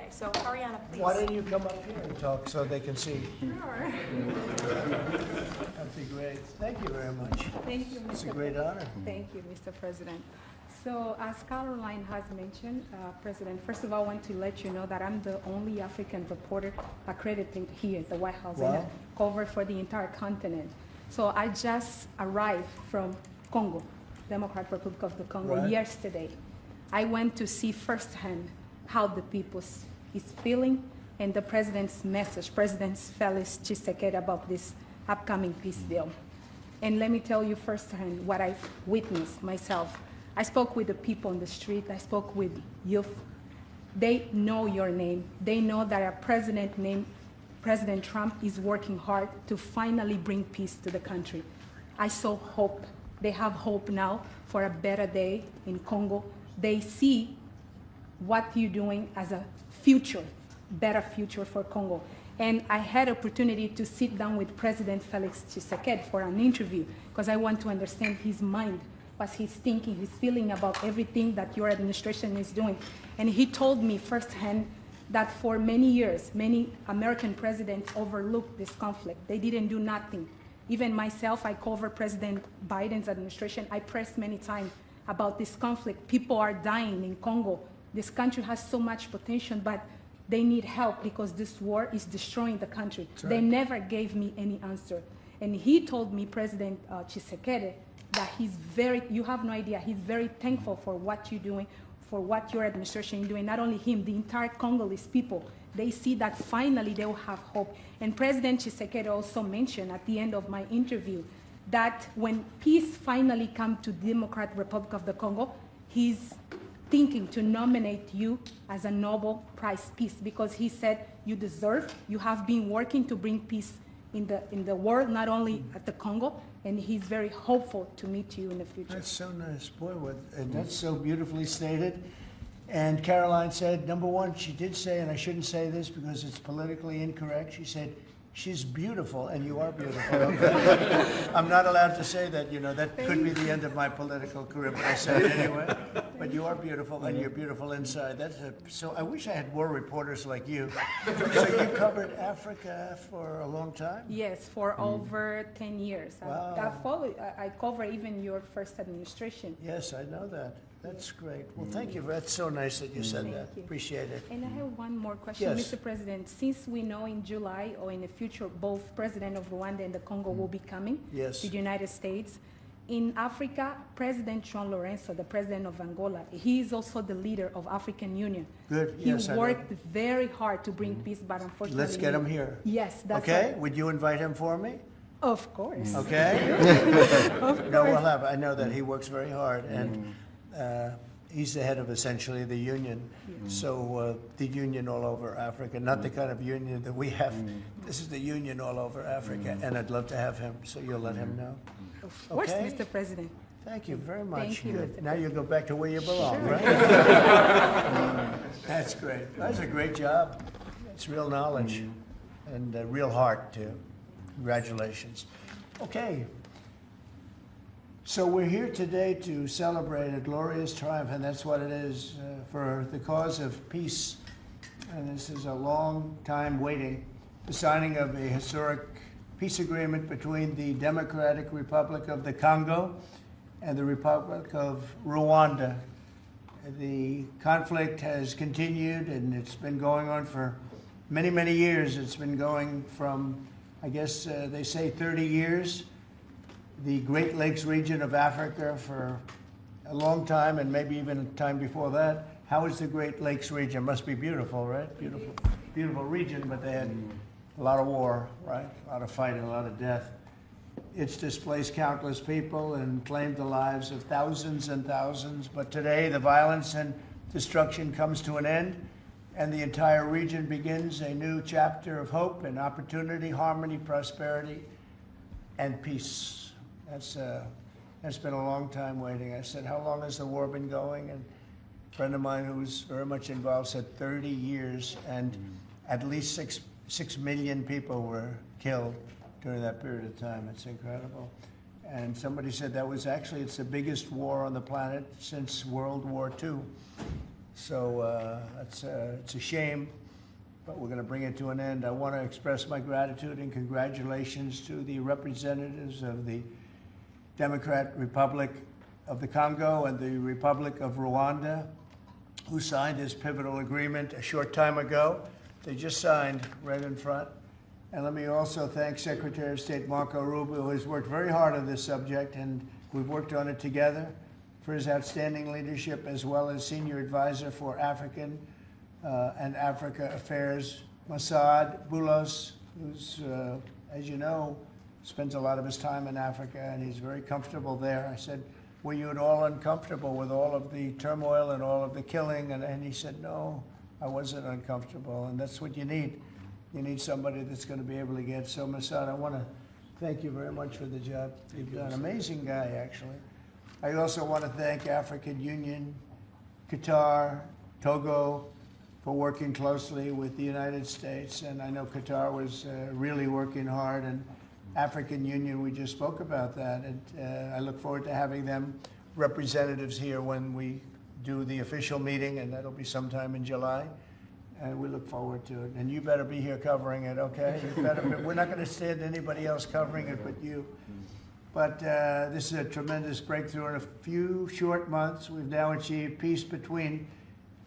Okay, so Ariana, please. Why don't you come up here and talk so they can see? Sure. That'd be great. Thank you very much. Thank you, Mr. It's a great honor. Thank you, Mr. President. So as Caroline has mentioned, President, first of all, I want to let you know that I'm the only African reporter accredited here at the White House and Wow. cover for the entire continent. So I just arrived from Congo, Democratic Republic of the Congo, Right. yesterday. I went to see firsthand how the people is feeling and the president's message, President Felix Tshisekedi, about this upcoming peace deal. And let me tell you firsthand what I've witnessed myself. I spoke with the people on the street. I spoke with youth. They know your name. They know that a president named President Trump is working hard to finally bring peace to the country. I saw hope. They have hope now for a better day in Congo. They see what you're doing as a future, better future for Congo. And I had opportunity to sit down with President Felix Tshisekedi for an interview because I want to understand his mind, what he's thinking, his feeling about everything that your administration is doing. And he told me firsthand that for many years, many American presidents overlooked this conflict. They didn't do nothing. Even myself, I cover President Biden's administration. I pressed many times about this conflict. People are dying in Congo. This country has so much potential, but they need help because this war is destroying the country. Right. They never gave me any answer. And he told me, President Tshisekedi, that he's very, you have no idea, he's very thankful for what you're doing, for what your administration is doing. Not only him, the entire Congolese people. They see that finally they will have hope. And President Tshisekedi also mentioned at the end of my interview that when peace finally comes to Democratic Republic of the Congo, he's thinking to nominate you as a Nobel Prize Peace because he said you deserve, you have been working to bring peace in the world, not only at the Congo, and he's very hopeful to meet you in the future. That's so nice. Boy, and that's so beautifully stated. And Caroline said, number one, she did say, and I shouldn't say this because it's politically incorrect, she said, she's beautiful, and you are beautiful. Okay? I'm not allowed to say that, you know, that could be the end of my political career, but I said it anyway. But you are beautiful, and you're beautiful inside. So I wish I had more reporters like you. So you covered Africa for a long time? Yes, for over 10 years. Wow. I cover even your first administration. Yes, I know that. That's great. Well, thank you. That's so nice that you said Thank that. you. Appreciate it. And I have one more question, Yes. Mr. President. Since we know in July or in the future, both President of Rwanda and the Congo will be coming Yes. to the United States. In Africa, President João Lourenço, the president of Angola, he is also the leader of African Union. Good. He Yes, I know. worked very hard to bring peace, but unfortunately... Let's get him here. Yes, that's Okay? right. Would you invite him for me? Of course. Okay? Of No, we'll course. have. I know that he works very hard, and he's the head of essentially the union. So the union all over Africa, not the kind of union that we have. This is the union all over Africa, and I'd love to have him. So you'll let him know. Of course, Okay. Mr. President. Thank you very much. Thank you, Good. Mr. Now you go back to where you belong, right? That's great. That's a great job. It's real knowledge and real heart, too. Congratulations. Okay. So we're here today to celebrate a glorious triumph, and that's what it is, for the cause of peace. And this is a long time waiting. The signing of a historic peace agreement between the Democratic Republic of the Congo and the Republic of Rwanda. The conflict has continued, and it's been going on for many, many years. It's been going from, I guess they say 30 years. The Great Lakes region of Africa for a long time, and maybe even time before that. How is the Great Lakes region? Must be beautiful, right? Beautiful, beautiful region, but they had a lot of war, right? A lot of fighting, a lot of death. It's displaced countless people and claimed the lives of thousands and thousands. But today, the violence and destruction comes to an end, and the entire region begins a new chapter of hope and opportunity, harmony, prosperity, and peace. That's been a long time waiting. I said, how long has the war been going? And a friend of mine who's very much involved said 30 years, and at least 6 million people were killed during that period of time. It's incredible. And somebody said that was actually, it's the biggest war on the planet since World War II. So it's a shame, but we're going to bring it to an end. I want to express my gratitude and congratulations to the representatives of the Democratic Republic of the Congo and the Republic of Rwanda, who signed this pivotal agreement a short time ago. They just signed right in front. And let me also thank Secretary of State Marco Rubio, who has worked very hard on this subject, and we've worked on it together, for his outstanding leadership, as well as Senior Advisor for African and Africa Affairs, Masad Boulos, who's, as you know, spends a lot of his time in Africa, and he's very comfortable there. I said, were you at all uncomfortable with all of the turmoil and all of the killing? And he said, no, I wasn't uncomfortable, and that's what you need. You need somebody that's going to be able to get. So, Masad, I want to thank you very much for the job you've done. Amazing guy, actually. I also want to thank African Union, Qatar, Togo, for working closely with the United States. And I know Qatar was really working hard, and African Union, we just spoke about that. And I look forward to having them representatives here when we do the official meeting, and that'll be sometime in July. And we look forward to it. And you better be here covering it, okay? You better be. We're not going to stand anybody else covering it but you. But this is a tremendous breakthrough. In a few short months, we've now achieved peace between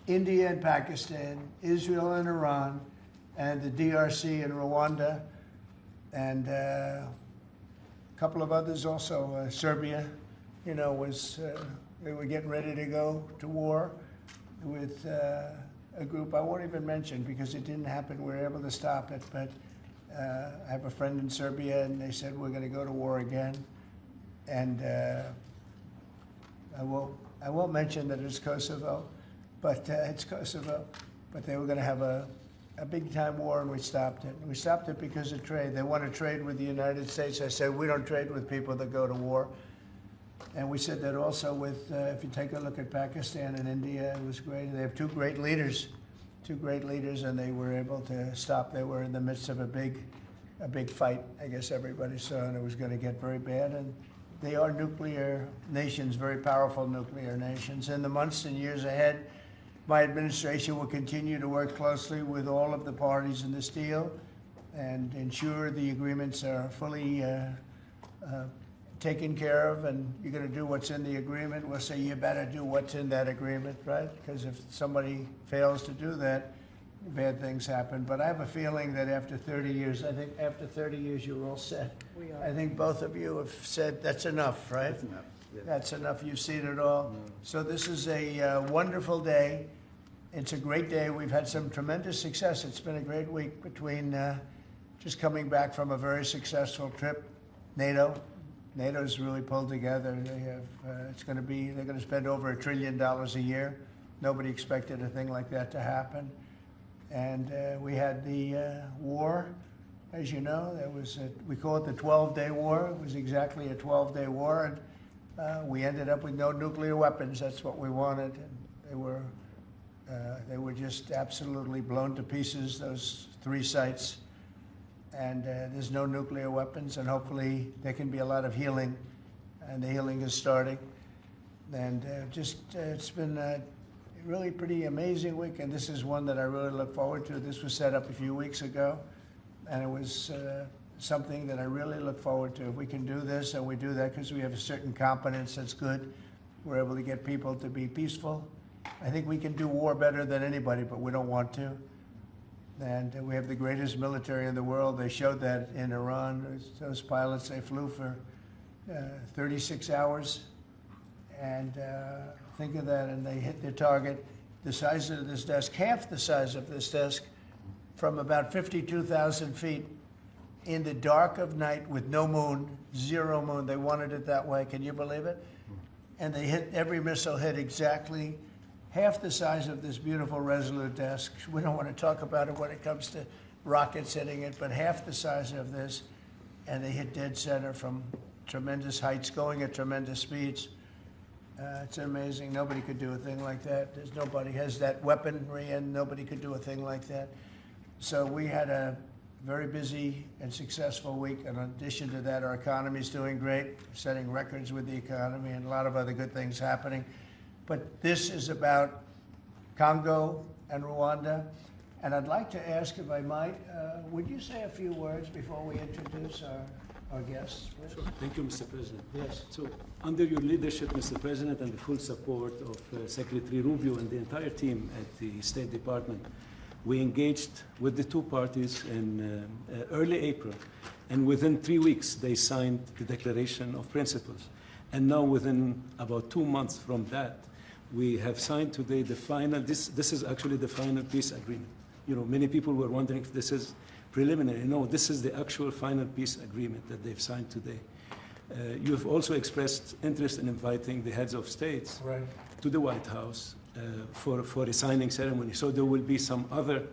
India and Pakistan, Israel and Iran, and the DRC and Rwanda, and a couple of others also. Serbia, you know, they were getting ready to go to war with a group I won't even mention because it didn't happen. We were able to stop it, but I have a friend in Serbia, and they said we're going to go to war again. And I won't mention that it's Kosovo, but it's Kosovo. But they were going to have a big time war, and we stopped it. We stopped it because of trade. They want to trade with the United States. I said we don't trade with people that go to war. And we said that also with, if you take a look at Pakistan and India, it was great. They have two great leaders, and they were able to stop. They were in the midst of a big fight, I guess everybody saw, and it was going to get very bad. And they are nuclear nations, very powerful nuclear nations. In the months and years ahead, my administration will continue to work closely with all of the parties in this deal and ensure the agreements are fully taken care of, and you're going to do what's in the agreement. We'll say you better do what's in that agreement, right? Because if somebody fails to do that, bad things happen. But I have a feeling that after 30 years, I think after 30 years, you're all set. We are. I think both of you have said that's enough, right? That's enough. Yes. That's enough. You've seen it all. So this is a wonderful day. It's a great day. We've had some tremendous success. It's been a great week between just coming back from a very successful trip, NATO's really pulled together. They have, they're going to spend over $1 trillion a year. Nobody expected a thing like that to happen. And we had the war, as you know. We call it the 12-day war. It was exactly a 12-day war. And we ended up with no nuclear weapons. That's what we wanted. And they were just absolutely blown to pieces, those 3 sites. And there's no nuclear weapons, and hopefully there can be a lot of healing, and the healing is starting. And it's been a really pretty amazing week, and this is one that I really look forward to. This was set up a few weeks ago, and it was something that I really look forward to. If we can do this, and we do that because we have a certain competence that's good, we're able to get people to be peaceful. I think we can do war better than anybody, but we don't want to. And we have the greatest military in the world. They showed that in Iran. Those pilots, they flew for 36 hours. And think of that, and they hit their target. The size of this desk, half the size of this desk, from about 52,000 feet in the dark of night with no moon, 0 moon. They wanted it that way. Can you believe it? And they hit, every missile hit exactly half the size of this beautiful Resolute desk. We don't want to talk about it when it comes to rockets hitting it, but half the size of this, and they hit dead center from tremendous heights, going at tremendous speeds. It's amazing. Nobody could do a thing like that. Nobody has that weaponry, and nobody could do a thing like that. So we had a very busy and successful week. And in addition to that, our economy is doing great, setting records with the economy, and a lot of other good things happening. But this is about Congo and Rwanda. And I'd like to ask, if I might, would you say a few words before we introduce our guests, please? Sure. Thank you, Mr. President. Yes. So, under your leadership, Mr. President, and the full support of Secretary Rubio and the entire team at the State Department, we engaged with the two parties in early April, and within 3 weeks, they signed the Declaration of Principles. And now, within about 2 months from that, we have signed today the final, this is actually the final peace agreement. You know, many people were wondering if this is preliminary. No, this is the actual final peace agreement that they've signed today. You have also expressed interest in inviting the heads of states to the White House for a signing ceremony. So there will be some other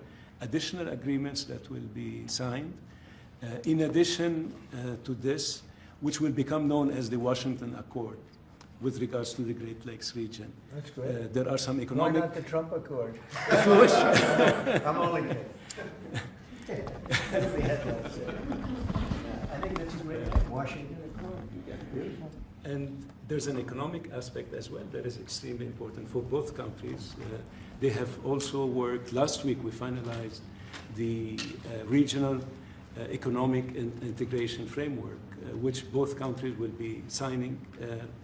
additional agreements that will be signed. In addition to this, which will become known as the Washington Accord with regards to the Great Lakes region. That's great. There are some economic... Why not the Trump Accord? If you wish. I'm only kidding. That's the headline. I think that's a great name, Washington Accord. Beautiful. And there's an economic aspect as well that is extremely important for both countries. They have also worked, last week we finalized the regional economic integration framework, which both countries will be signing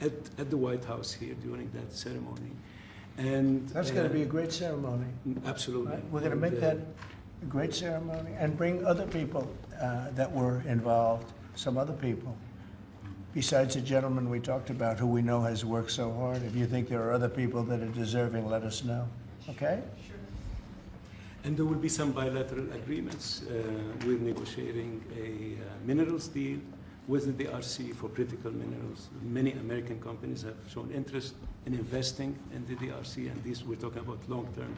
at the White House here during that ceremony. And That's going to be a great ceremony. Absolutely. Right? We're going to make that a great ceremony and bring other people that were involved, some other people. Besides the gentleman we talked about who we know has worked so hard, if you think there are other people that are deserving, let us know. Okay? Sure. And there will be some bilateral agreements. We're negotiating a minerals deal with the DRC for critical minerals. Many American companies have shown interest in investing in the DRC, and these we're talking about long-term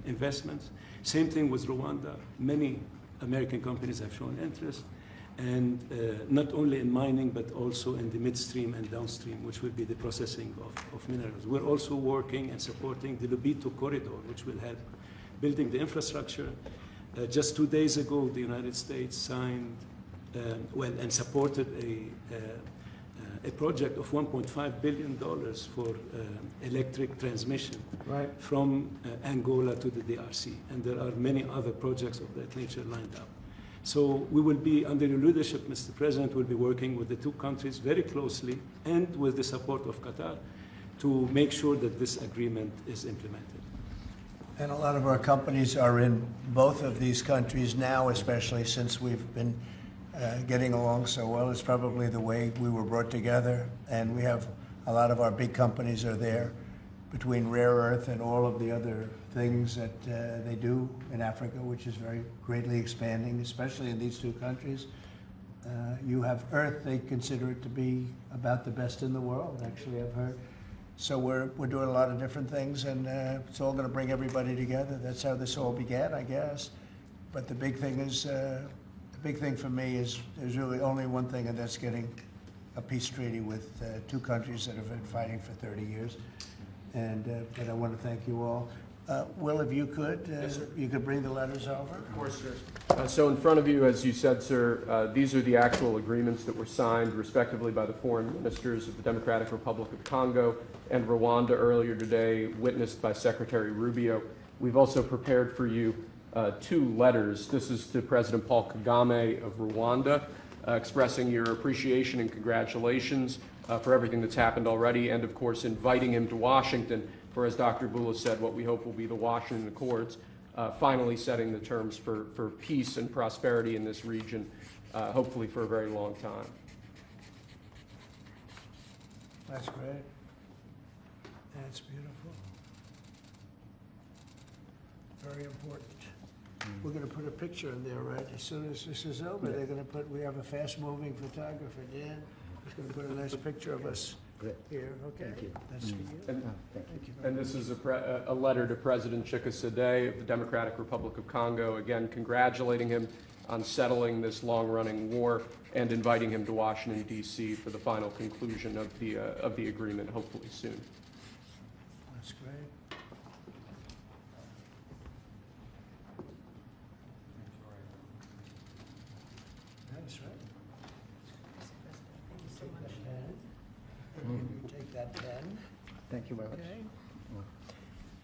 investments. Same thing with Rwanda. Many American companies have shown interest, and not only in mining, but also in the midstream and downstream, which will be the processing of minerals. We're also working and supporting the Lobito corridor, which will help building the infrastructure. Just 2 days ago, the United States signed, and supported a project of $1.5 billion for electric transmission from Angola to the DRC. And there are many other projects of that nature lined up. So we will be, under your leadership, Mr. President, we'll be working with the two countries very closely and with the support of Qatar to make sure that this agreement is implemented. And a lot of our companies are in both of these countries now, especially since we've been getting along so well. It's probably the way we were brought together, and we have a lot of our big companies are there, between rare earth and all of the other things that they do in Africa, which is very greatly expanding, especially in these two countries. You have earth, they consider it to be about the best in the world, actually, I've heard. So we're doing a lot of different things, and it's all going to bring everybody together. That's how this all began, I guess. But the big thing is, the big thing for me is there's really only one thing, and that's getting a peace treaty with two countries that have been fighting for 30 years. And I want to thank you all. Will, if you could, Yes, sir. you could bring the letters over. Of course, sir. So in front of you, as you said, sir, these are the actual agreements that were signed respectively by the foreign ministers of the Democratic Republic of Congo and Rwanda earlier today, witnessed by Secretary Rubio. We've also prepared for you two letters. This is to President Paul Kagame of Rwanda, expressing your appreciation and congratulations for everything that's happened already, and of course inviting him to Washington for, as Dr. Bula said, what we hope will be the Washington Accords, finally setting the terms for peace and prosperity in this region, hopefully for a very long time. That's great. That's beautiful. Very important. We're going to put a picture in there, right? As soon as this is over, they're going to put, we have a fast-moving photographer, Dan. He's going to put a nice picture of us here. Okay. Thank you. That's for you. And, Thank you very and this is a letter to President Chikisade of the Democratic Republic of Congo, again congratulating him on settling this long-running war and inviting him to Washington, D.C. for the final conclusion of the agreement, hopefully soon. That's great. That's right. Take that pen. Thank you very much. Okay.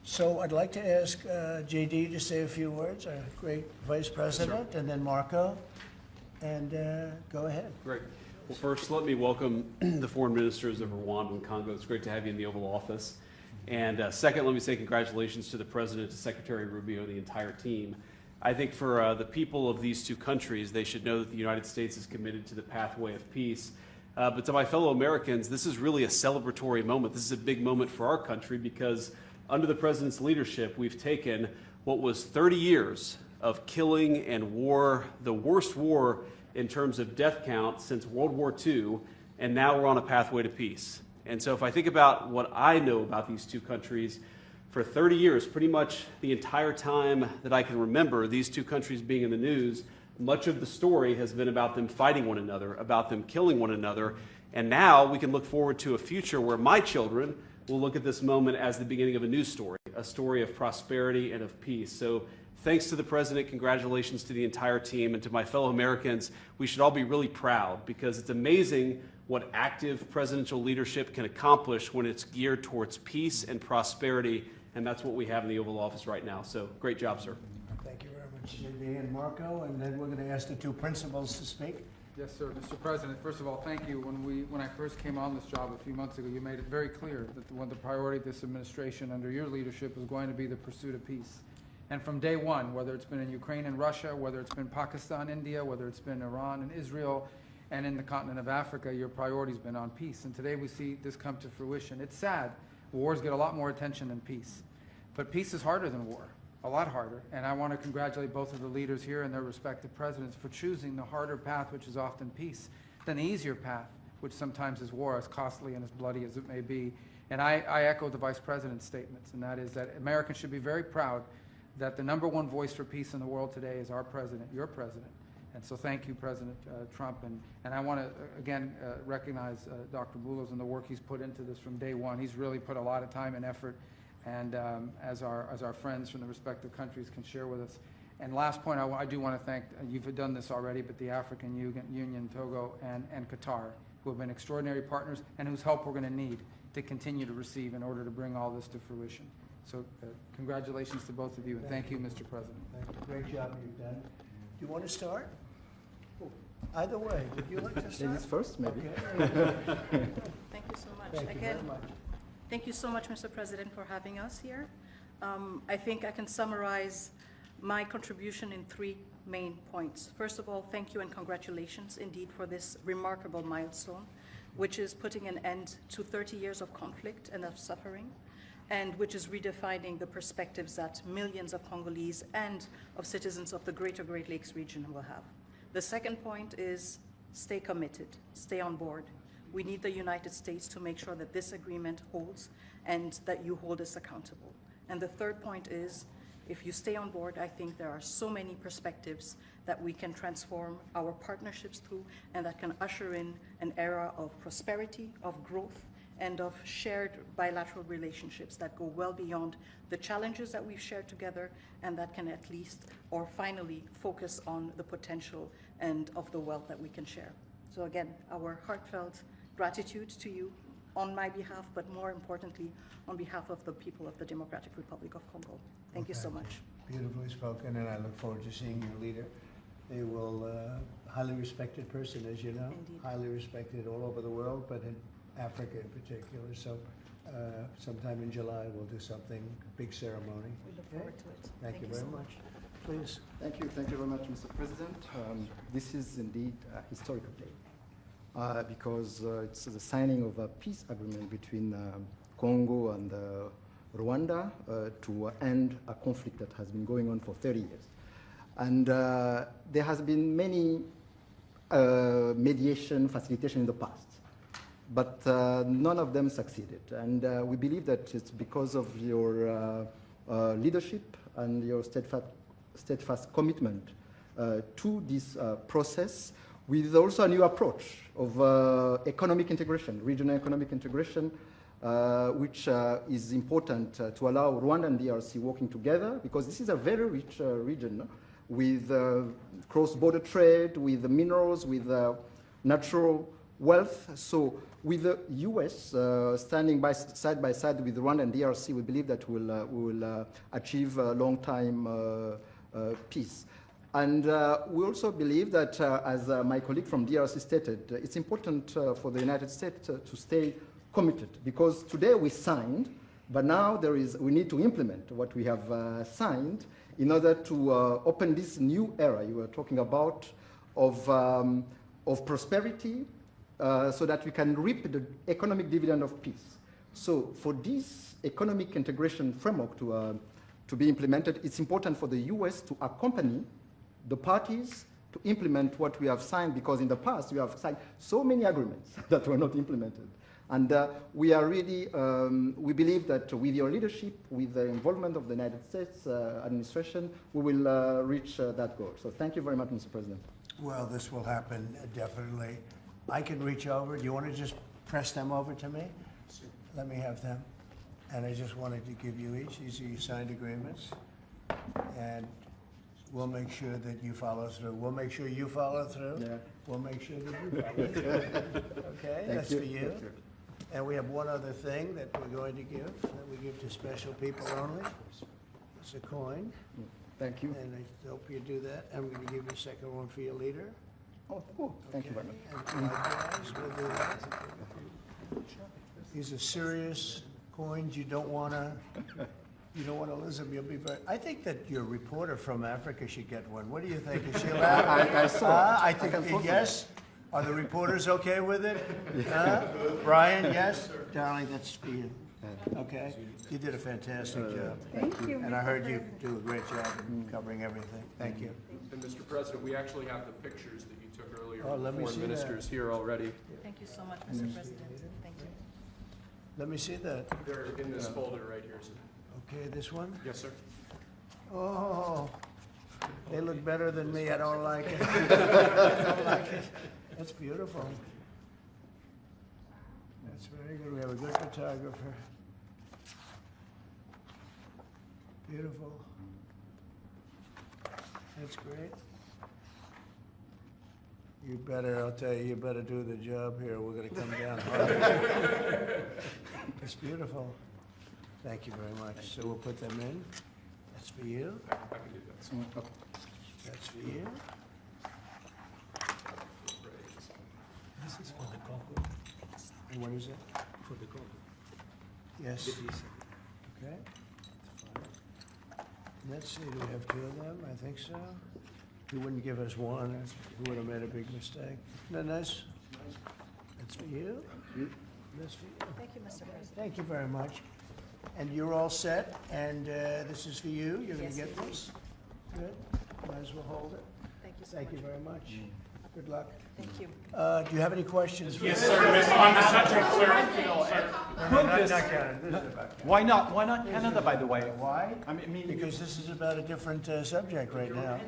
So I'd like to ask JD to say a few words, our great Vice President, and then Marco, and go ahead. Great. Well, first, let me welcome the foreign ministers of Rwanda and Congo. It's great to have you in the Oval Office. And second, let me say congratulations to the President, to Secretary Rubio, and the entire team. I think for the people of these two countries, they should know that the United States is committed to the pathway of peace. But to my fellow Americans, this is really a celebratory moment. This is a big moment for our country because under the President's leadership, we've taken what was 30 years of killing and war, the worst war in terms of death count since World War II, and now we're on a pathway to peace. And so if I think about what I know about these two countries, for 30 years, pretty much the entire time that I can remember these two countries being in the news, much of the story has been about them fighting one another, about them killing one another, and now we can look forward to a future where my children will look at this moment as the beginning of a new story, a story of prosperity and of peace. So thanks to the President, congratulations to the entire team, and to my fellow Americans, we should all be really proud because it's amazing what active presidential leadership can accomplish when it's geared towards peace and prosperity, and that's what we have in the Oval Office right now. So great job, sir. Thank you very much, JD and Marco, and then we're going to ask the two principals to speak. Yes, sir. Mr. President, first of all, thank you. When I first came on this job a few months ago, you made it very clear that one of the priority of this administration under your leadership was going to be the pursuit of peace. And from day one, whether it's been in Ukraine and Russia, whether it's been Pakistan, India, whether it's been Iran and Israel, and in the continent of Africa, your priority's been on peace. And today we see this come to fruition. It's sad. Wars get a lot more attention than peace. But peace is harder than war. A lot harder, and I want to congratulate both of the leaders here and their respective presidents for choosing the harder path, which is often peace, than the easier path, which sometimes is war, as costly and as bloody as it may be. And I echo the Vice President's statements, and that is that Americans should be very proud that the #1 voice for peace in the world today is our president, your president. And so thank you, President Trump. And I want to, again, recognize Dr. Boulos and the work he's put into this from day one. He's really put a lot of time and effort, and as our friends from the respective countries can share with us. And last point, I do want to thank, you've done this already, but the African Union, Togo, and Qatar, who have been extraordinary partners and whose help we're going to need to continue to receive in order to bring all this to fruition. So congratulations to both of you, and thank you, Mr. President. Thank you. Great job you've done. Do you want to start? Either way, would you like to start? Ladies first, maybe. Okay. Thank you so much. Thank you very much. Thank you so much, Mr. President, for having us here. I think I can summarize my contribution in 3 main points. First of all, thank you and congratulations indeed for this remarkable milestone, which is putting an end to 30 years of conflict and of suffering, and which is redefining the perspectives that millions of Congolese and of citizens of the greater Great Lakes region will have. The second point is stay committed, stay on board. We need the United States to make sure that this agreement holds and that you hold us accountable. And the third point is, if you stay on board, I think there are so many perspectives that we can transform our partnerships through and that can usher in an era of prosperity, of growth, and of shared bilateral relationships that go well beyond the challenges that we've shared together, and that can at least, or finally, focus on the potential and of the wealth that we can share. So again, our heartfelt gratitude to you on my behalf, but more importantly, on behalf of the people of the Democratic Republic of Congo. Thank you so much. Beautifully spoken, and I look forward to seeing your leader. They will, highly respected person, as you know. Indeed. Highly respected all over the world, but in Africa in particular. So sometime in July, we'll do something, big ceremony. We look Okay? forward to it. Thank you very so much. Please. Thank you very much, Mr. President. This is indeed a historical day because it's the signing of a peace agreement between Congo and Rwanda to end a conflict that has been going on for 30 years. And there has been many mediation, facilitation in the past, but none of them succeeded. And we believe that it's because of your leadership and your steadfast commitment to this process, with also a new approach of economic integration, regional economic integration, which is important to allow Rwanda and DRC working together, because this is a very rich region with cross-border trade, with minerals, with natural wealth. So With the U.S. Standing side by side with Rwanda and DRC, we believe that we will achieve a long-time peace. And we also believe that, as my colleague from DRC stated, it's important for the United States to stay committed, because today we signed, but now we need to implement what we have signed in order to open this new era you were talking about of prosperity, so that we can reap the economic dividend of peace. So for this economic integration framework to be implemented, it's important for the U.S. to accompany the parties to implement what we have signed, because in the past we have signed so many agreements that were not implemented. And we are really, we believe that with your leadership, with the involvement of the United States administration, we will reach that goal. So thank you very much, Mr. President. Well, this will happen, definitely. I can reach over. Do you want to just press them over to me? Let me have them. And I just wanted to give you each. These are your signed agreements. And we'll make sure that you follow through. We'll make sure you follow through. Yeah. We'll make sure that you follow through. Okay, that's for you. And we have one other thing that we're going to give, that we give to special people only. It's a coin. Thank you. And I hope you do that. And we're going to give you a second one for your leader. Oh, cool. Thank you very much. And likewise, we'll do that. These are serious coins. You don't want to lose them. You'll be very. I think that your reporter from Africa should get one. What do you think? Is she allowed? I saw. I think yes. Are the reporters okay with it? Brian, yes? Darling, that's for you. Okay? You did a fantastic job. Thank you. And I heard you do a great job in covering everything. Thank you. And Mr. President, we actually have the pictures that you took earlier Oh, of let the me foreign see ministers here already. Thank you so much, Mr. President. Thank you. Let me see that. They're in this folder right here, sir. Okay, this one? Yes, sir. Oh, they look better than me. I don't like it. I don't like it. That's beautiful. That's very good. We have a good photographer. Beautiful. That's great. You better, I'll tell you better do the job here. We're going to come down hard. It's beautiful. Thank you very much. So we'll put them in. That's for you. I can do that. Okay. That's for you. This is for the Congo. And what is it? For the Congo. Yes. Okay. Let's see, do we have two of them? I think so. You wouldn't give us one. You would have made a big mistake. Isn't that nice? That's for you. That's for you. Thank you, Mr. President. Thank you very much. And you're all set, and this is for you. You're going to Yes, get it this. Good. Might as well hold it. Thank you so Thank you much. very much. Good luck. Thank you. Do you have any questions? Yes, sir. On the subject, sir. Not Canada. This is about Canada. Why not? Why not Canada, by the way? Why? I mean, Because this is about a different subject right now.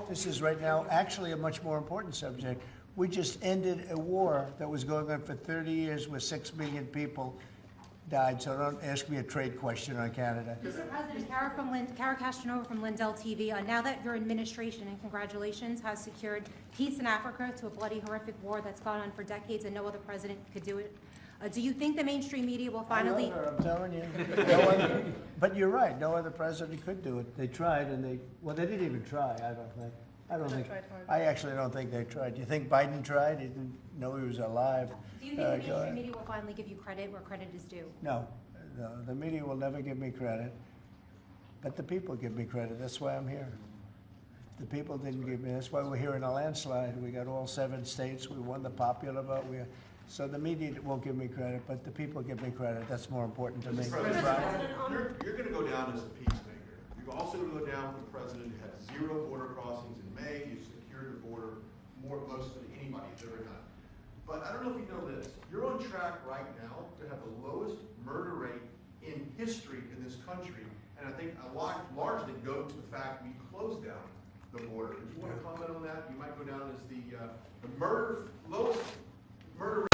This is right now actually a much more important subject. We just ended a war that was going on for 30 years where 6 million people died, so don't ask me a trade question on Canada. Mr. President, Kara Castanova from Lindell TV. Now that your administration, and congratulations, has secured peace in Africa to a bloody, horrific war that's gone on for decades and no other president could do it, do you think the mainstream media will finally... I know her, I'm telling you. No other, but you're right, no other president could do it. They tried and they didn't even try, I don't think. I actually don't think they tried. Do you think Biden tried? He didn't know he was alive. Do you think the mainstream media will finally give you credit where credit is due? No, the media will never give me credit, but the people give me credit. That's why I'm here. The people didn't give me. That's why we're here in a landslide. We got all 7 states. We won the popular vote. So the media won't give me credit, but the people give me credit. That's more important to me. You're going to go down as a peacemaker. You're also going to go down with the president who had 0 border crossings in May. You secured the border most than anybody's ever done. But I don't know if you know this. You're on track right now to have the lowest murder rate in history in this country. And I think a lot largely go to the fact we closed down the border. If you want to comment on that, you might go down as the lowest murder rate.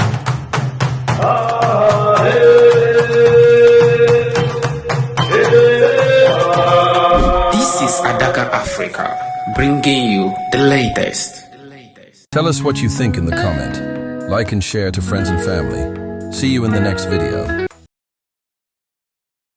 This is Adaka Africa, bringing you the latest. Tell us what you think in the comment. Like and share to friends and family. See you in the next video.